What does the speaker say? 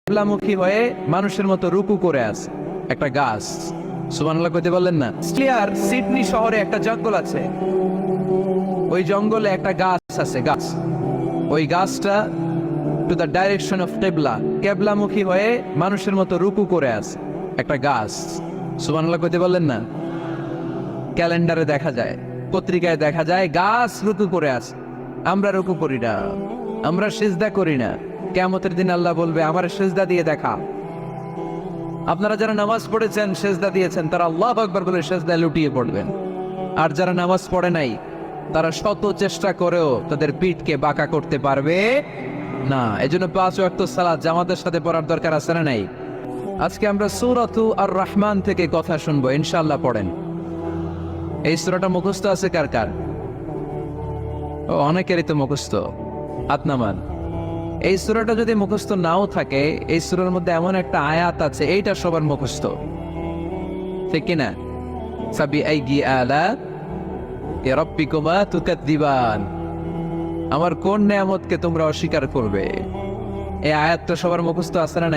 কেবলামুখী হয়ে মানুষের মতো রুকু করে আছে একটা গাছ। সুবহানাল্লাহ কইতে বললেন না? ক্লিয়ার, সিডনি শহরে একটা জঙ্গল আছে, ওই জঙ্গলে একটা গাছ আছে, গাছ, ওই গাছটা টু দ্য ডাইরেকশন অফ কেবলা, কেবলামুখী হয়ে মানুষের মতো রুকু করে আছে একটা গাছ। সুবহানাল্লাহ কইতে বললেন না? ক্যালেন্ডারে দেখা যায়, পত্রিকায় দেখা যায় গাছ রুকু করে আছে। আমরা রুকু করি না, আমরা সিজদা করি না। কিয়ামতের দিন আল্লাহ বলবে আমার সিজদা দিয়ে দেখা। আপনারা যারা নামাজ পড়েছেন, সিজদা দিয়েছেন, তারা আল্লাহু আকবার বলে সিজদায় লুটিয়ে পড়বেন। আর যারা নামাজ পড়ে নাই, তারা শত চেষ্টা করেও তাদের পিঠকে বাঁকা করতে পারবে না। এজন্য 5 ওয়াক্ত সালাত জামাতের সাথে পড়ার দরকার আছে না নাই? আজকে আমরা সূরাতু আর রহমান থেকে কথা শুনবো, ইনশাআল্লাহ। পড়েন। এই সূরাটা মুখস্থ আছে কার কার? ও, অনেকেরই তো মুখস্থ। হাত নামান। এই সূরাটা যদি মুখস্থ নাও থাকে, এই সূরার মধ্যে এমন একটা আয়াত আছে, এইটা সবার মুখস্থ, ঠিক কিনা? ফাবিআইয়ি আলা'i রাব্বিকুমা তুকাযযিবান, আমার কোন নিয়ামতকে তোমরা অস্বীকার করবে? এই আয়াতটা সবার মুখস্থ আছে না নাই?